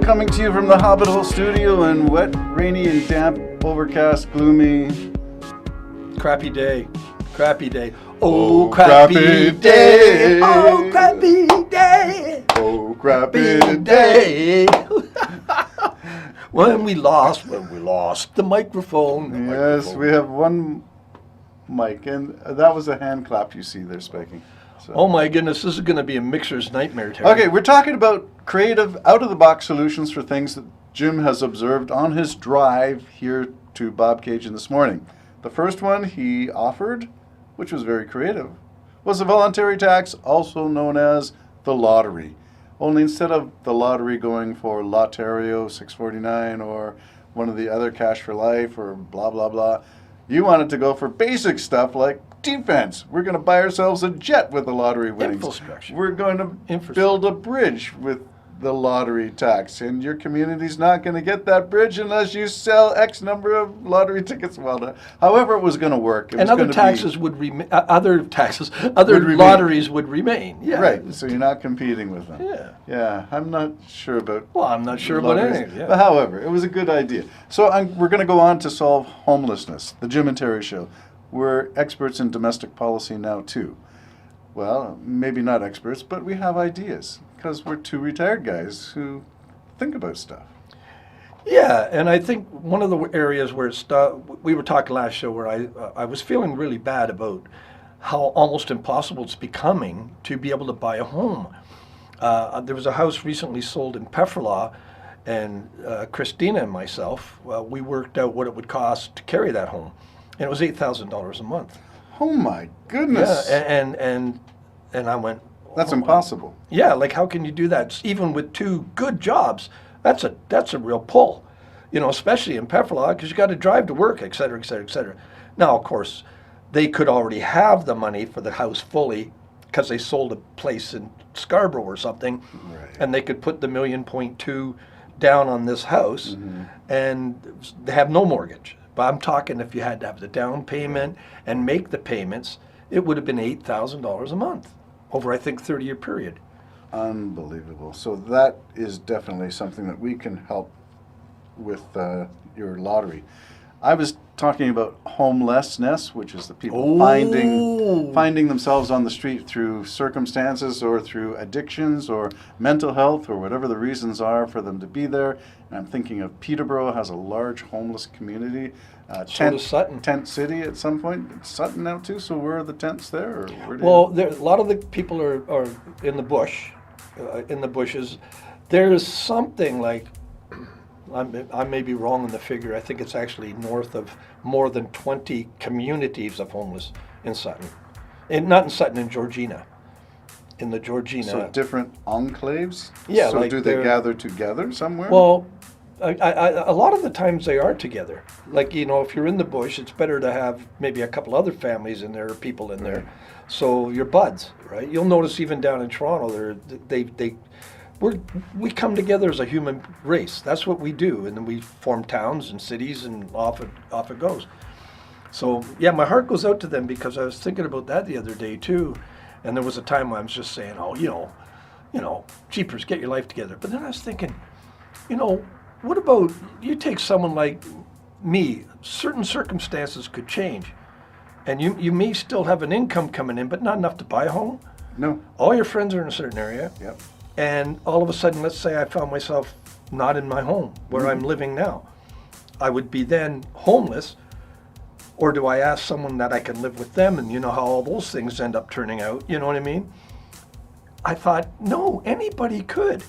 coming to you from the Hobbit Hole studio in wet, rainy, and damp, overcast, gloomy. Crappy day. Crappy day. Oh, crappy crappy day. day. Oh, crappy day. Oh, crappy day. When we lost the microphone. Yes, we have one mic, and that was a hand clap you see there, Spiking. So. Oh my goodness, this is going to be a mixer's nightmare, Terry. Okay, we're talking about creative, out-of-the-box solutions for things that Jim has observed on his drive here to Bobcaygeon this morning. The first one he offered, which was very creative, was a voluntary tax, also known as the lottery. Only instead of the lottery going for Lotterio 649 or one of the other Cash for Life or blah, blah, blah, you wanted to go for basic stuff like defense. We're going to buy ourselves a jet with the lottery winnings. Infrastructure. We're going to build a bridge with the lottery tax, and your community's not going to get that bridge unless you sell X number of lottery tickets. Well, however it was going to work. And other taxes would remain. Other lotteries would remain. Yeah. Right. So you're not competing with them. Yeah. Yeah. I'm not sure about. Well, I'm not sure about anything. Yeah. But however, it was a good idea. So we're going to go on to solve homelessness. The Jim and Terry Show. We're experts in domestic policy now too. Well, maybe not experts, but we have ideas because we're two retired guys who think about stuff. Yeah, and I think one of the areas where we were talking last show where I was feeling really bad about how almost impossible it's becoming to be able to buy a home. There was a house recently sold in Pefferlaw, and Christina and myself, we worked out what it would cost to carry that home, and it was $8,000 a month. Oh my goodness! Yeah, and I went. That's impossible. Yeah, like how can you do that? Even with two good jobs, that's a real pull, especially in Pefferlaw because you got to drive to work, et cetera, et cetera, et cetera. Now, of course, they could already have the money for the house fully because they sold a place in Scarborough or something, right. And they could put the $1.2 million down on this house, and they have no mortgage. But I'm talking if you had to have the down payment and make the payments, it would have been $8,000 a month over, I think, 30-year period. Unbelievable. So that is definitely something that we can help with your lottery. I was talking about homelessness, which is the people finding themselves on the street through circumstances or through addictions or mental health or whatever the reasons are for them to be there. And I'm thinking of Peterborough has a large homeless community. So does Sutton. Tent City at some point. It's Sutton now too. So where are the tents there? Or where a lot of the people are in the bush, in the bushes. There's something like. I may be wrong in the figure. I think it's actually north of more than 20 communities of homeless in Sutton. Not in Sutton, in Georgina. In the Georgina. So different enclaves? Yeah. So do they gather together somewhere? Well, a lot of the times they are together. Like, if you're in the bush, it's better to have maybe a couple other families in there or people in there. So you're buds, right? You'll notice even down in Toronto, we come together as a human race. That's what we do, and then we form towns and cities, and off it goes. So yeah, my heart goes out to them because I was thinking about that the other day too, and there was a time when I was just saying, jeepers, get your life together. But then I was thinking, what about you take someone like me? Certain circumstances could change, and you may still have an income coming in, but not enough to buy a home. No. All your friends are in a certain area. Yep. And all of a sudden, let's say I found myself not in my home where I'm living now. I would be then homeless, or do I ask someone that I can live with them? And you know how all those things end up turning out, you know what I mean? I thought, no, anybody could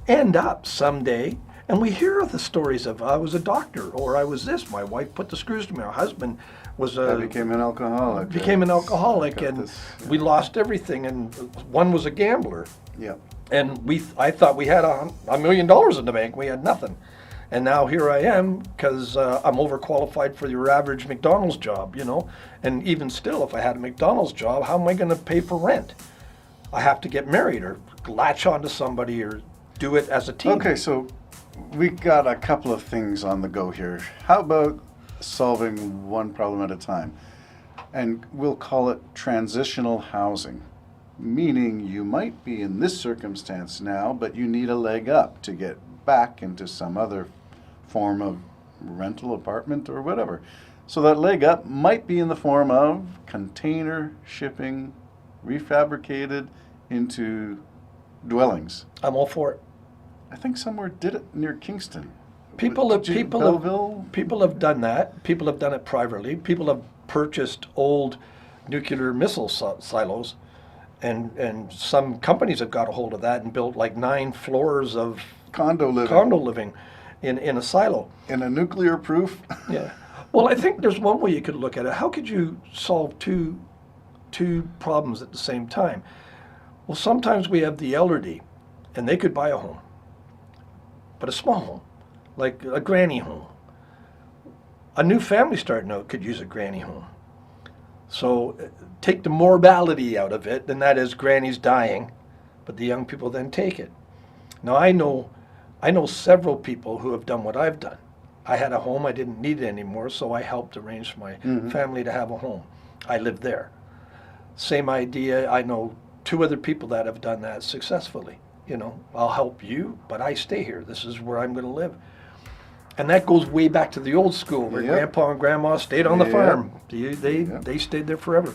end up someday. And we hear the stories of, I was a doctor, or I was this, my wife put the screws to me, my husband was I became an alcoholic. And we lost everything, and one was a gambler. Yep. And I thought we had $1 million in the bank. We had nothing. And now here I am because I'm overqualified for your average McDonald's job, And even still, if I had a McDonald's job, how am I going to pay for rent? I have to get married or latch onto somebody or do it as a team. Okay, so we got a couple of things on the go here. How about solving one problem at a time? And we'll call it transitional housing. Meaning you might be in this circumstance now, but you need a leg up to get back into some other form of rental apartment or whatever. So that leg up might be in the form of container shipping, refabricated into dwellings. I'm all for it. I think somewhere did it near Kingston. People have Belleville? people have done that. People have done it privately. People have purchased old nuclear missile silos, and some companies have got a hold of that and built like 9 floors of Condo living in a silo. in a nuclear proof. Yeah. Well, I think there's one way you could look at it. How could you solve two problems at the same time? Well, sometimes we have the elderly, and they could buy a home, but a small home, like a granny home. A new family starting out could use a granny home. So take the mortality out of it, and that is granny's dying, but the young people then take it. Now I know several people who have done what I've done. I had a home, I didn't need it anymore, so I helped arrange for my family to have a home. I lived there. Same idea, I know 2 other people that have done that successfully. You know, I'll help you, but I stay here. This is where I'm going to live. And that goes way back to the old school where Yep. Grandpa and Grandma stayed on the Yep. farm. Yep. They stayed there forever.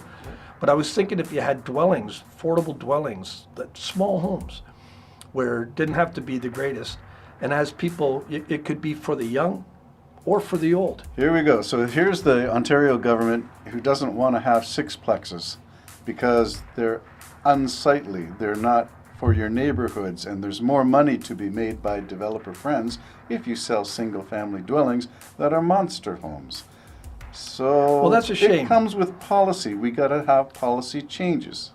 But I was thinking if you had dwellings, affordable dwellings, that small homes, where it didn't have to be the greatest, and as people, it could be for the young or for the old. Here we go. So here's the Ontario government who doesn't want to have sixplexes because they're unsightly. They're not for your neighborhoods, and there's more money to be made by developer friends if you sell single-family dwellings that are monster homes. So Well, that's a shame. It comes with policy. We got to have policy changes.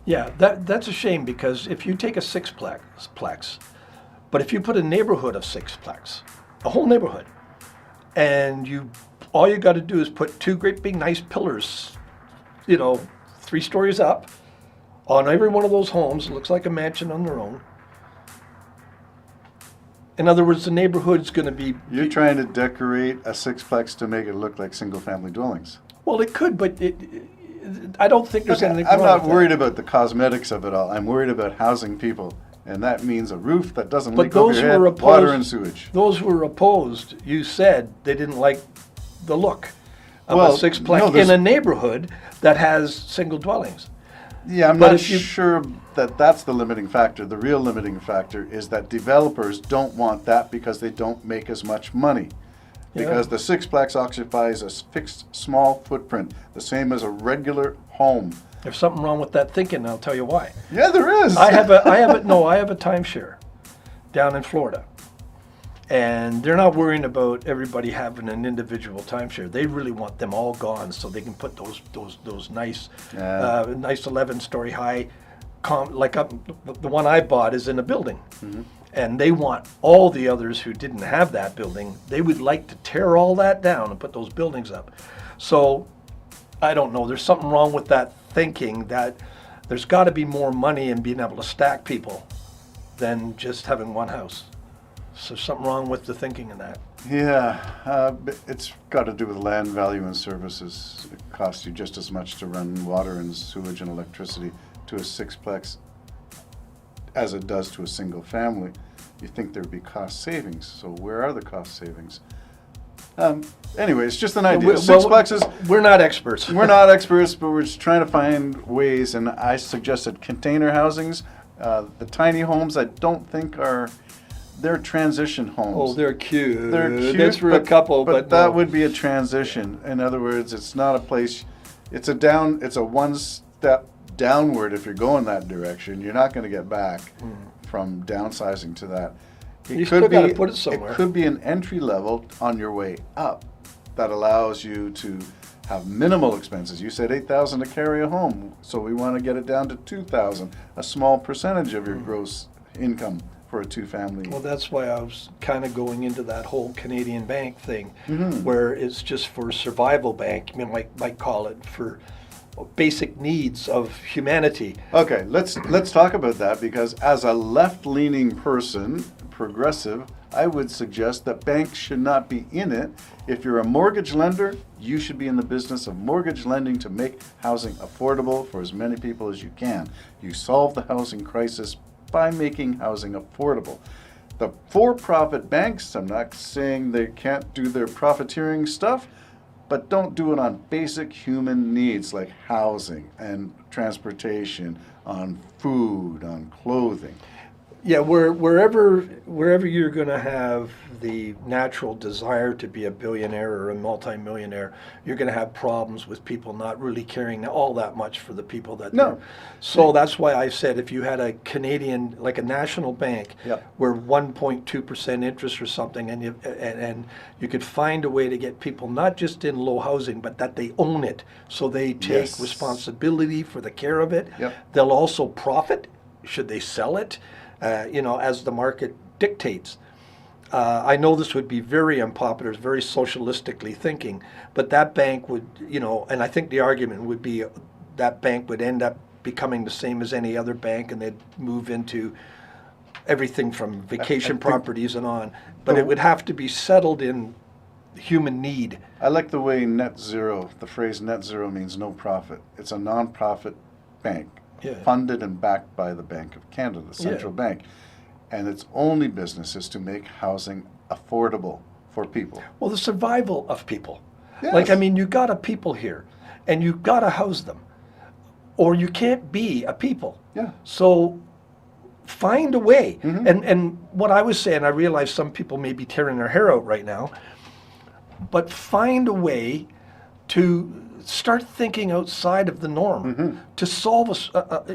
Yeah, that's a shame because if you take a sixplex, but if you put a neighborhood of sixplex, a whole neighborhood, and all you got to do is put 2 great big nice pillars, 3 stories up, on every one of those homes. It looks like a mansion on their own. In other words, the neighborhood's going to be. You're trying to decorate a sixplex to make it look like single-family dwellings. Well, it could, but I don't think there's anything I'm wrong not with that. worried about the cosmetics of it all. I'm worried about housing people, and that means a roof that doesn't But leak over those your who head, were water opposed, and sewage. those who were opposed, you said they didn't like the look of Well, a sixplex no, there's- in a neighborhood that has single dwellings. Yeah, I'm but not if you- sure that that's the limiting factor. The real limiting factor is that developers don't want that because they don't make as much money. Yeah. Because the sixplex occupies a fixed small footprint, the same as a regular home. There's something wrong with that thinking, and I'll tell you why. Yeah, there is. I have a timeshare down in Florida. And they're not worrying about everybody having an individual timeshare. They really want them all gone so they can put those nice, Yeah. nice 11-story high, the one I bought is in a building. And they want all the others who didn't have that building, they would like to tear all that down and put those buildings up. So I don't know, there's something wrong with that thinking that there's got to be more money in being able to stack people than just having one house. So something wrong with the thinking in that. Yeah, but it's got to do with land value and services. It costs you just as much to run water and sewage and electricity to a sixplex as it does to a single family. You think there'd be cost savings, so where are the cost savings? Anyway, it's just an idea. Sixplexes, We're not experts. we're not experts, but we're just trying to find ways, and I suggested container housings. The tiny homes I don't think they're transition homes. Oh, they're cute. They're cute. That's for a couple, but that no. would be a transition. In other words, it's not a place. It's a one step downward if you're going that direction. You're not going to get back from downsizing to that. You still gotta put it somewhere. It could be an entry level on your way up that allows you to have minimal expenses. You said $8,000 to carry a home, so we want to get it down to $2,000, a small percentage of your gross income for a 2-family. Well, that's why I was kind of going into that whole Canadian bank thing, Mm-hmm. where it's just for survival bank. I mean, might call it for basic needs of humanity. Okay, let's talk about that, because as a left-leaning person, progressive, I would suggest that banks should not be in it. If you're a mortgage lender, you should be in the business of mortgage lending to make housing affordable for as many people as you can. You solve the housing crisis by making housing affordable. The for-profit banks, I'm not saying they can't do their profiteering stuff, but don't do it on basic human needs like housing and transportation, on food, on clothing. Yeah, wherever you're going to have the natural desire to be a billionaire or a multimillionaire, you're going to have problems with people not really caring all that much for the people that No. they're. So that's why I said if you had a Canadian, like a national bank, Yep. where 1.2% interest or something, and you could find a way to get people not just in low housing, but that they own it, so they take Yes. responsibility for the care of it. Yep. They'll also profit should they sell it. As the market dictates. I know this would be very unpopular, it's very socialistically thinking, but that bank would, and I think the argument would be that bank would end up becoming the same as any other bank, and they'd move into everything from vacation think- properties and on. But it would have to be settled in human need. I like the way net zero, the phrase net zero means no profit. It's a non-profit bank, Yeah. funded and backed by the Bank of Canada, the central bank. And its only business is to make housing affordable for people. Well, the survival of people. Yes. You got a people here, and you got to house them, or you can't be a people. Yeah. So find a way. And what I was saying, I realize some people may be tearing their hair out right now, but find a way to start thinking outside of the norm to solve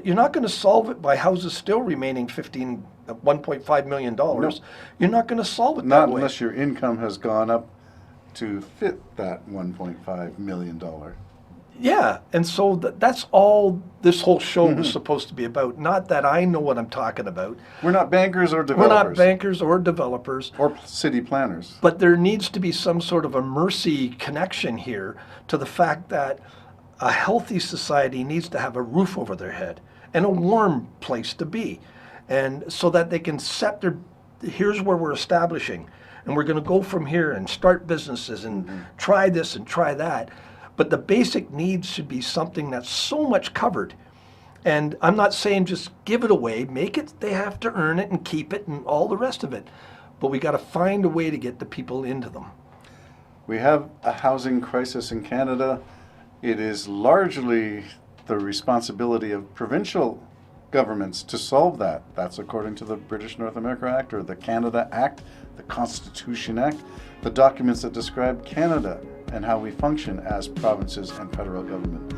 you're not going to solve it by houses still remaining $1.5 million. You're not going to solve it Not that way. unless your income has gone up to fit that $1.5 million. Yeah, and so that's all this whole show was supposed to be about. Not that I know what I'm talking about. We're not bankers or We're developers. not bankers or developers. Or city planners. But there needs to be some sort of a mercy connection here to the fact that a healthy society needs to have a roof over their head and a warm place to be. And so that they can set here's where we're establishing, and we're going to go from here and start businesses and try this and try that. But the basic needs should be something that's so much covered. And I'm not saying just give it away, make it, they have to earn it and keep it and all the rest of it. But we got to find a way to get the people into them. We have a housing crisis in Canada. It is largely the responsibility of provincial governments to solve that. That's according to the British North America Act, or the Canada Act, the Constitution Act, the documents that describe Canada and how we function as provinces and federal government.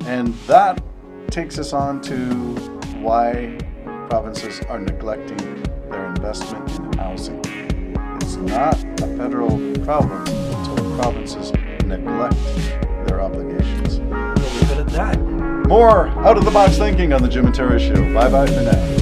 And that takes us on to why provinces are neglecting their investment in housing. It's not a federal problem until provinces neglect their obligations. We'll leave it at that. More out-of-the-box thinking on the Jim and Tara Show. Bye-bye for now.